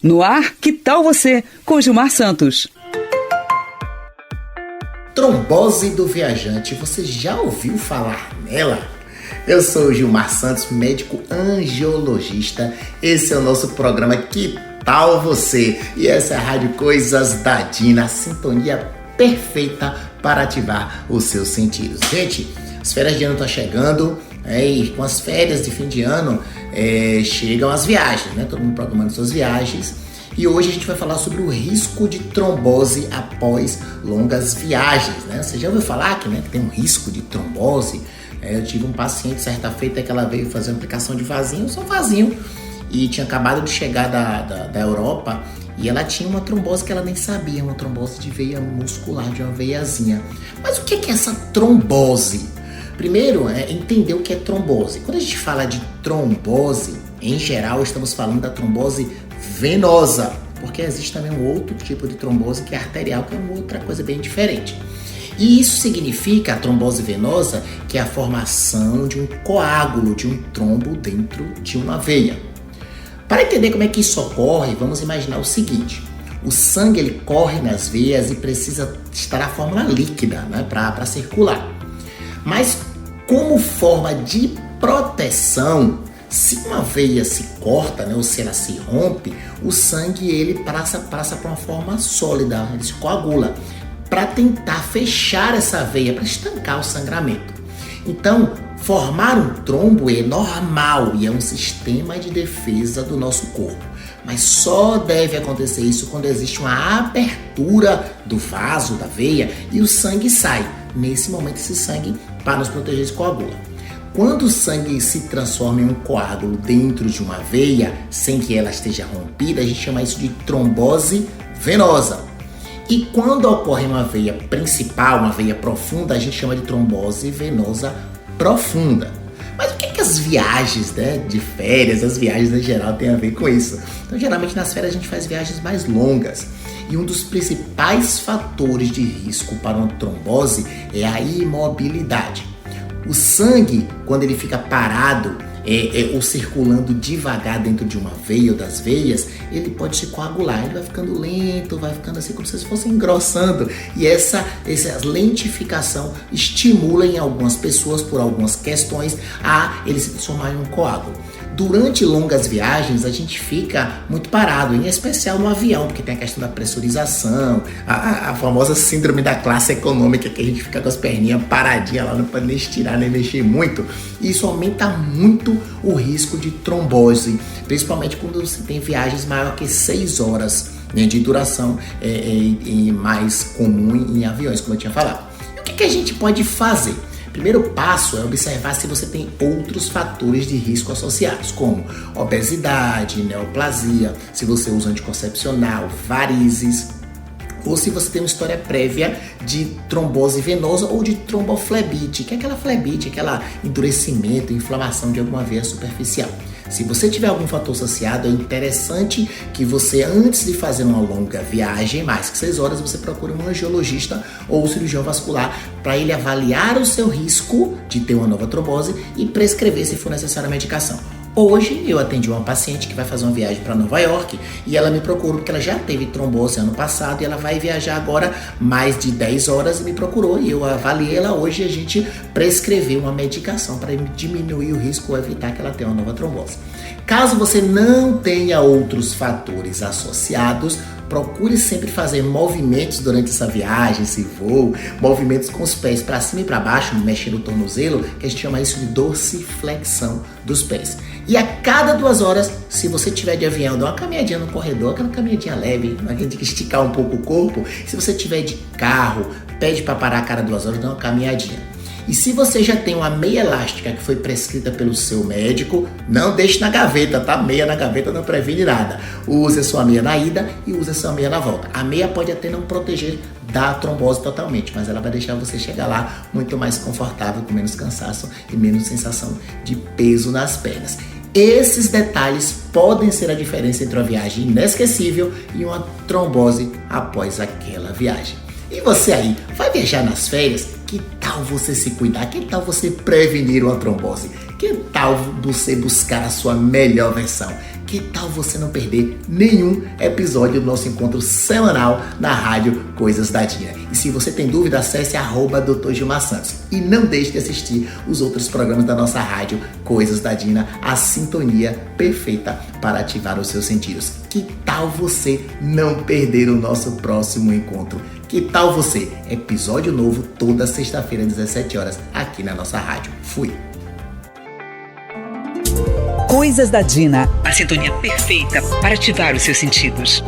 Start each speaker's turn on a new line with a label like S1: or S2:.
S1: No ar, que tal você, com Gilmar Santos?
S2: Trombose do viajante, você já ouviu falar nela? Eu sou o Gilmar Santos, médico angiologista. Esse é o nosso programa Que Tal Você? E essa é a Rádio Coisas da Dina, a sintonia perfeita para ativar os seus sentidos. Gente, as férias de ano estão chegando, e com as férias de fim de ano chegam as viagens, né? Todo mundo programando suas viagens. E hoje a gente vai falar sobre o risco de trombose após longas viagens, né? Você já ouviu falar que tem um risco de trombose? Eu tive um paciente certa feita que ela veio fazer uma aplicação de vasinho, só vasinho, e tinha acabado de chegar da Europa, e ela tinha uma trombose que ela nem sabia, uma trombose de veia muscular, de uma veiazinha. Mas o que é essa trombose? Primeiro, entender o que é trombose. Quando a gente fala de trombose, em geral, estamos falando da trombose venosa, porque existe também um outro tipo de trombose que é arterial, que é uma outra coisa bem diferente. E isso significa, a trombose venosa, que é a formação de um coágulo, de um trombo dentro de uma veia. Para entender como é que isso ocorre, vamos imaginar o seguinte: o sangue ele corre nas veias e precisa estar na fórmula líquida, né, para circular. Mas como forma de proteção, se uma veia se corta, né, ou se ela se rompe, o sangue ele passa para uma forma sólida, ele se coagula, para tentar fechar essa veia, para estancar o sangramento. Então, formar um trombo é normal e é um sistema de defesa do nosso corpo. Mas só deve acontecer isso quando existe uma abertura do vaso, da veia, e o sangue sai. Nesse momento, esse sangue, para nos proteger, se coagula. Quando o sangue se transforma em um coágulo dentro de uma veia, sem que ela esteja rompida, a gente chama isso de trombose venosa. E quando ocorre uma veia principal, uma veia profunda, a gente chama de trombose venosa profunda. Mas o que as viagens, de férias, as viagens em geral têm a ver com isso? Então, geralmente nas férias a gente faz viagens mais longas. E um dos principais fatores de risco para uma trombose é a imobilidade. O sangue, quando ele fica parado ou circulando devagar dentro de uma veia ou das veias, ele pode se coagular, ele vai ficando lento, vai ficando assim como se fosse engrossando. E essa lentificação estimula em algumas pessoas, por algumas questões, a ele se transformar em um coágulo. Durante longas viagens, a gente fica muito parado, em especial no avião, porque tem a questão da pressurização, a famosa síndrome da classe econômica, que a gente fica com as perninhas paradinhas lá, não pode nem estirar, nem mexer muito. E isso aumenta muito o risco de trombose, principalmente quando você tem viagens maior que 6 horas de duração, mais comum em aviões, como eu tinha falado. E o que a gente pode fazer? Primeiro passo é observar se você tem outros fatores de risco associados, como obesidade, neoplasia, se você usa anticoncepcional, varizes, ou se você tem uma história prévia de trombose venosa ou de tromboflebite, que é aquela flebite, aquele endurecimento, inflamação de alguma veia superficial. Se você tiver algum fator associado, é interessante que você, antes de fazer uma longa viagem, mais que 6 horas, você procure um angiologista ou cirurgião vascular para ele avaliar o seu risco de ter uma nova trombose e prescrever, se for necessária, a medicação. Hoje eu atendi uma paciente que vai fazer uma viagem para Nova York e ela me procurou porque ela já teve trombose ano passado e ela vai viajar agora mais de 10 horas e me procurou e eu avaliei ela hoje e a gente prescreveu uma medicação para diminuir o risco ou evitar que ela tenha uma nova trombose. Caso você não tenha outros fatores associados, procure sempre fazer movimentos durante essa viagem, esse voo, movimentos com os pés para cima e para baixo, mexendo o tornozelo, que a gente chama isso de dorsiflexão dos pés. E a cada 2 horas, se você tiver de avião, dá uma caminhadinha no corredor, aquela caminhadinha leve, a gente tem que esticar um pouco o corpo. Se você tiver de carro, pede para parar a cada 2 horas, dá uma caminhadinha. E se você já tem uma meia elástica que foi prescrita pelo seu médico, não deixe na gaveta, tá? Meia na gaveta não previne nada. Use a sua meia na ida e use a sua meia na volta. A meia pode até não proteger da trombose totalmente, mas ela vai deixar você chegar lá muito mais confortável, com menos cansaço e menos sensação de peso nas pernas. Esses detalhes podem ser a diferença entre uma viagem inesquecível e uma trombose após aquela viagem. E você aí, vai viajar nas férias? Que tal você se cuidar? Que tal você prevenir uma trombose? Que tal você buscar a sua melhor versão? Que tal você não perder nenhum episódio do nosso encontro semanal na rádio Coisas da Dina? E se você tem dúvida, acesse @Dr. Gilmar Santos. E não deixe de assistir os outros programas da nossa rádio Coisas da Dina, a sintonia perfeita para ativar os seus sentidos. Que tal você não perder o nosso próximo encontro? Que tal você? Episódio novo toda sexta-feira às 17 horas aqui na nossa rádio. Fui!
S1: Coisas da Dina, a sintonia perfeita para ativar os seus sentidos.